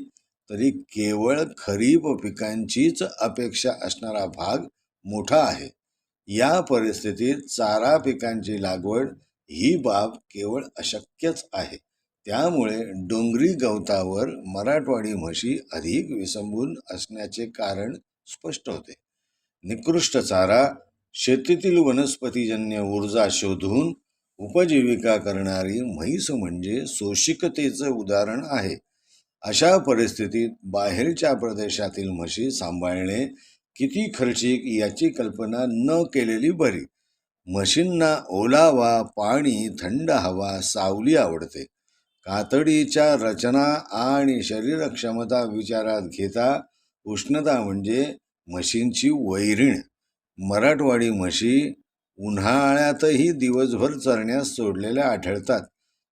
तरी केवळ खरीप पिकांचीच अपेक्षा असणारा भाग मोठा आहे. या परिस्थितीत चारा पिकांची लागवड ही बाब केवळ अशक्यच आहे. त्यामुळे डोंगरी गवतावर मराठवाडी म्हशी अधिक विसंबून असण्याचे कारण स्पष्ट होते. निकृष्ट चारा, शेतीतील वनस्पतीजन्य ऊर्जा शोधून उपजीविका करणारी म्हैस म्हणजे सोशिकतेचं उदाहरण आहे. अशा परिस्थितीत बाहेरच्या प्रदेशातील म्हशी सांभाळणे किती खर्चिक याची कल्पना न केलेली बरी. म्हशींना ओलावा, पाणी, थंड हवा, सावली आवडते. कातडीच्या रचना आणि शरीरक्षमता विचारात घेता उष्णता म्हणजे म्हशींची वैरीण. मराठवाडी म्हशी उन्हाळ्यातही दिवसभर चरण्यास सोडलेल्या आढळतात.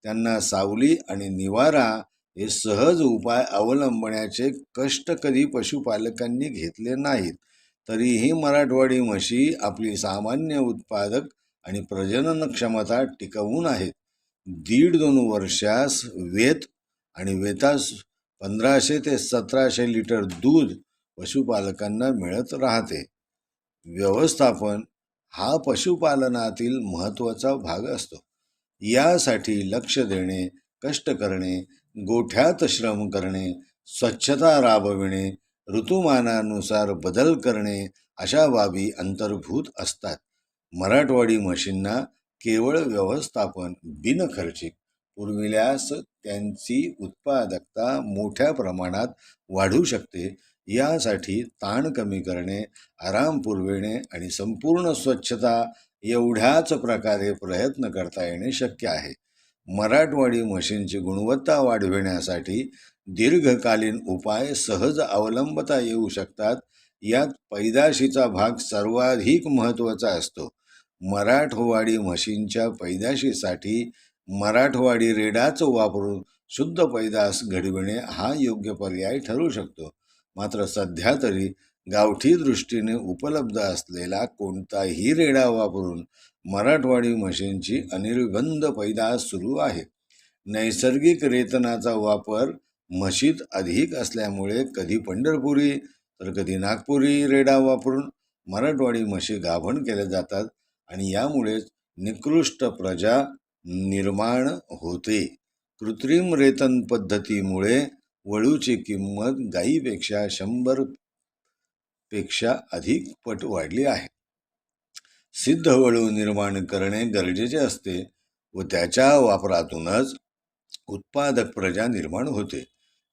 त्यांना सावली आणि निवारा हे सहज उपाय अवलंबण्याचे कष्ट कधी पशुपालकांनी घेतले नाहीत. तरीही मराठवाडी म्हशी आपली सामान्य उत्पादक आणि प्रजनन क्षमता टिकवून आहेत. 1.5-2 वर्षास आणि वेतास 1500 ते 1700 लिटर दूध पशुपालकांना मिळत राहते. व्यवस्थापन हा पशुपालनातील महत्त्वाचा भाग असतो. यासाठी लक्ष देणे, कष्ट करणे, गोठ्यात श्रम करणे, स्वच्छता राबविणे, ऋतुमानानुसार बदल करणे अशा बाबी अंतर्भूत असतात. मराठवाडी म्हशींना केवळ व्यवस्थापन बिनखर्चिक पुरविल्यास त्यांची उत्पादकता मोठ्या प्रमाणात वाढू शकते. यासाठी ताण कमी करणे, आराम पुरविणे आणि संपूर्ण स्वच्छता एवढ्याच प्रकारे प्रयत्न करता येणे शक्य आहे. मराठवाडी म्हशींची गुणवत्ता वाढविण्यासाठी दीर्घकालीन उपाय सहज अवलंबता येऊ शकतात. यात पैदाशीचा भाग सर्वाधिक महत्त्वाचा असतो. मराठवाडी म्हशींच्या पैदाशीसाठी मराठवाडी रेडाच वापरून शुद्ध पैदास घडविणे हा योग्य पर्याय ठरू शकतो. मात्र सध्या तरी गावठी दृष्टीने उपलब्ध असलेला कोणताही रेडा वापरून मराठवाडी म्हशींची अनिर्बंध पैदास सुरू आहे. नैसर्गिक रेतनाचा वापर म्हशीत अधिक असल्यामुळे कधी पंढरपुरी तर कधी नागपुरी रेडा वापरून मराठवाडी म्हशी गाभण केल्या जातात आणि यामुळेच निकृष्ट प्रजा निर्माण होते. कृत्रिम रेतन पद्धतीमुळे वळूची किंमत गायीपेक्षा 100 पेक्षा अधिक पट वाढली आहे. सिद्ध वळू निर्माण करणे गरजेचे असते व त्याच्या वापरातूनच उत्पादक प्रजा निर्माण होते.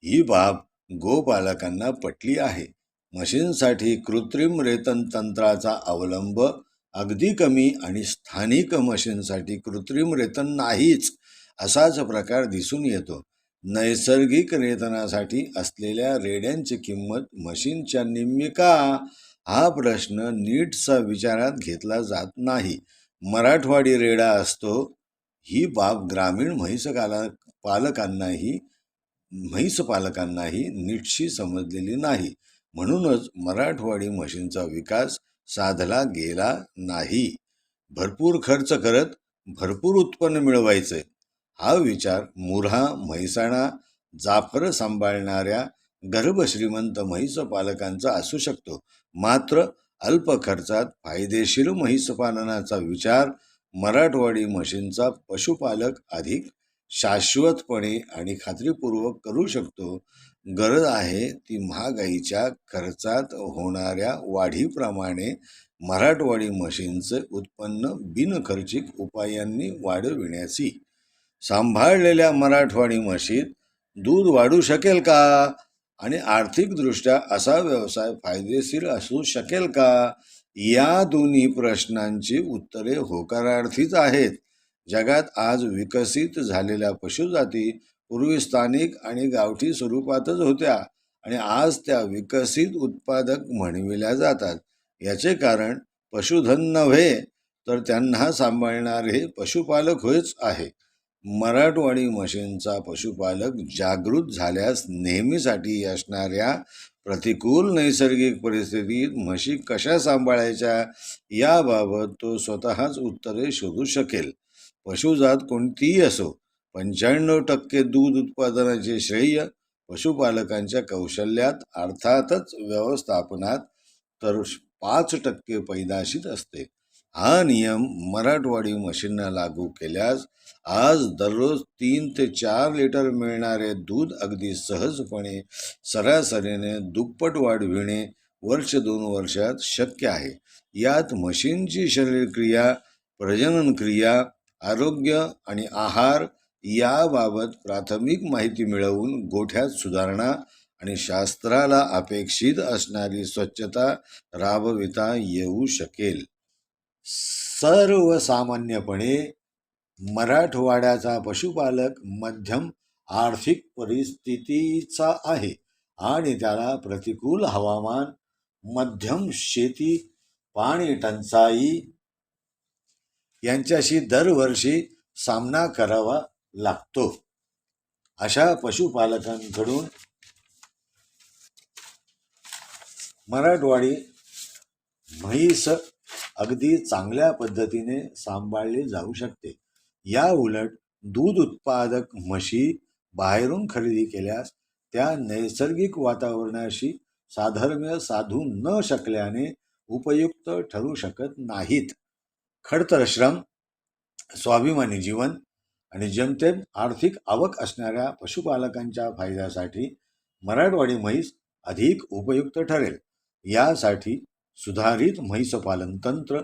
ही बाब गोपालकांना पटली आहे. म्हशींसाठी कृत्रिम रेतन तंत्राचा अवलंब अगदी कमी आणि स्थानिक म्हशींसाठी कृत्रिम रेतन नाहीच असाच प्रकार दिसून येतो. नैसर्गिक रेतनासाठी असलेल्या रेड्यांची किंमत म्हशींच्या निम्मी का हा प्रश्न नीटसा विचारात घेतला जात नाही. मराठवाडी रेडा असतो ही बाब ग्रामीण म्हैस पालकांनाही नीटशी समजलेली नाही. म्हणूनच मराठवाडी म्हशींचा विकास साधला गेला नाही. भरपूर खर्च करत भरपूर उत्पन्न मिळवायचे हा विचार मुऱ्हा, म्हैसाणा, जाफर सांभाळणाऱ्या गर्भश्रीमंत म्हैस पालकांचा असू शकतो. मात्र अल्प खर्चात फायदेशीर म्हैस पालनाचा विचार मराठवाडी म्हशींचा पशुपालक अधिक शाश्वतपणे आणि खात्रीपूर्वक करू शकतो. गरज आहे ती महागाईच्या खर्चात होणाऱ्या वाढीप्रमाणे मराठवाडी म्हशींचे उत्पन्न बिनखर्चिक उपायांनी वाढविण्याची. सांभाळलेल्या मराठवाडी म्हशीत दूध वाढू शकेल का आणि आर्थिकदृष्ट्या असा व्यवसाय फायदेशीर असू शकेल का या दोन्ही प्रश्नांची उत्तरे होकारार्थीच आहेत. जगात आज विकसित झालेल्या पशुजाती पूर्वी स्थानिक आणि गावठी स्वरूपातच होत्या आणि आज त्या विकसित उत्पादक म्हणविल्या जातात. याचे कारण पशुधन नव्हे तर त्यांना सांभाळणारे पशुपालक होयच आहे. मराठवाडी म्हशींचा पशुपालक जागृत झाल्यास नेहमीसाठी असणाऱ्या प्रतिकूल नैसर्गिक परिस्थितीत म्हशी कशा सांभाळायच्या याबाबत तो स्वतःच उत्तरे शोधू शकेल. पशुजात कोणतीही असो, 95% दूध उत्पादनाचे श्रेय पशुपालकांच्या कौशल्यात अर्थातच व्यवस्थापनात तर 5% पैदाशीत असते. हा नियम मराठवाडी म्हशींना लागू केल्यास आज दररोज 3 ते 4 लिटर मिळणारे दूध अगदी सहजपणे सरासरीने दुप्पट वाढविणे वर्ष 2 वर्षात शक्य आहे. यात म्हशींची शरीरक्रिया, प्रजनन क्रिया, आरोग्य आणि आहार याबाबत प्राथमिक माहिती मिळवून गोठ्यात सुधारणा आणि शास्त्राला अपेक्षित असणारी स्वच्छता राबविता येऊ शकेल. सर्वसामान्यपणे मराठवाड्याचा पशुपालक मध्यम आर्थिक परिस्थितीचा आहे आणि त्याला प्रतिकूल हवामान, मध्यम शेती, पाणी टंचाई यांच्याशी दरवर्षी सामना करावा लागतो. अशा पशुपालकांकडून मराठवाडी म्हैस अगदी चांगल्या पद्धतीने सांभाळली जाऊ शकते. या उलट दूध उत्पादक म्हशी बाहेरून खरेदी केल्यास त्या नैसर्गिक वातावरणाशी साधर्म्य साधू न शकल्याने उपयुक्त ठरू शकत नाहीत. खडतर श्रम, स्वाभिमानी जीवन आणि जेमतेम आर्थिक आवक असणाऱ्या पशुपालकांच्या फायद्यासाठी मराठवाडी म्हैस अधिक उपयुक्त ठरेल. यासाठी सुधारित म्हैसपालन तंत्र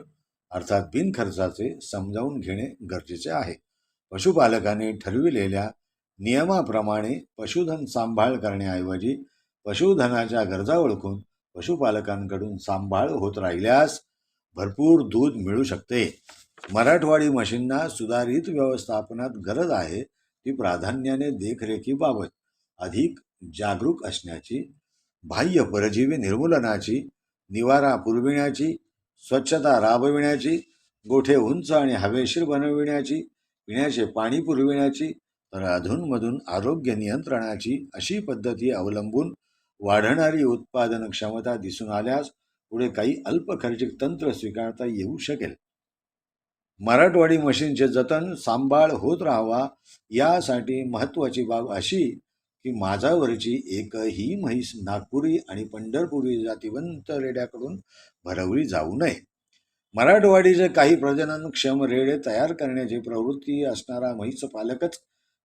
अर्थात बिनखर्चाचे समजावून घेणे गरजेचे आहे. पशुपालकाने ठरविलेल्या नियमाप्रमाणे पशुधन सांभाळ करण्याऐवजी पशुधनाच्या गरजा ओळखून पशुपालकांकडून सांभाळ होत राहिल्यास भरपूर दूध मिळू शकते. मराठवाडी म्हशींना सुधारित व्यवस्थापनात गरज आहे ती प्राधान्याने देखरेखीबाबत अधिक जागरूक असण्याची, बाह्य परजीवी निर्मूलनाची, निवारा पुरविण्याची, स्वच्छता राबविण्याची, गोठे उंच आणि हवेशीर बनविण्याची, पिण्याचे पाणी पुरविण्याची तर अधूनमधून आरोग्य नियंत्रणाची अशी पद्धती अवलंबून वाढणारी उत्पादन क्षमता दिसून आल्यास पुढे काही अल्प खर्चिक तंत्र स्वीकारता येऊ शकेल. मराठवाडी म्हशींचे जतन सांभाळ होत राहावा यासाठी महत्त्वाची बाब अशी की माझावरची एकही म्हैस नागपुरी आणि पंढरपुरी जातिवंत रेड्याकडून भरवली जाऊ नये. मराठवाडीचे काही प्रजननक्षम रेडे तयार करण्याची प्रवृत्ती असणारा म्हैस पालकच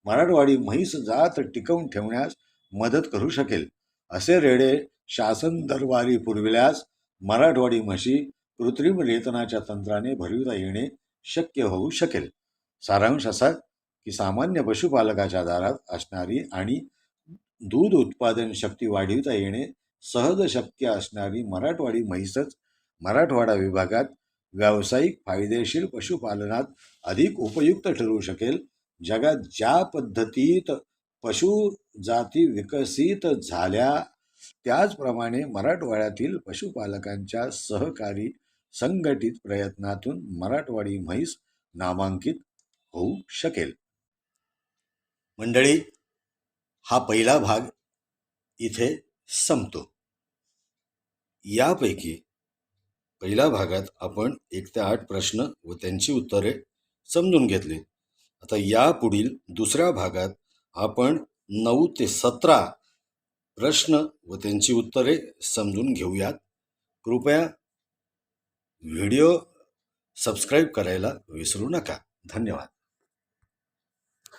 मराठवाडी म्हैस जात टिकवून ठेवण्यास मदत करू शकेल. असे रेडे शासन दरबारी पुरविल्यास मराठवाडी म्हशी कृत्रिम रेतनाच्या तंत्राने भरविता येणे शक्य होऊ शकेल. सारांश असा की सामान्य पशुपालकाच्या दारात असणारी आणि दूध उत्पादन शक्ती वाढविता येणे सहज शक्य असणारी मराठवाडी म्हैसच मराठवाडा विभागात व्यावसायिक फायदेशीर पशुपालनात अधिक उपयुक्त ठरू शकेल. जगात ज्या पद्धतीत पशुजाती विकसित झाल्या त्याचप्रमाणे मराठवाड्यातील पशुपालकांच्या सहकारी संघटित प्रयत्नातून मराठवाडी म्हैस नामांकित होऊ शकेल. मंडळी, हा पहिला भाग इथे संपतो. यापैकी पहिल्या भागात आपण 1 ते 8 प्रश्न व त्यांची उत्तरे समजून घेतली. आता यापुढील दुसऱ्या भागात आपण 9 ते 17 प्रश्न व त्यांची उत्तरे समजून घेऊयात. कृपया व्हिडिओ सबस्क्राईब करायला विसरू नका. धन्यवाद.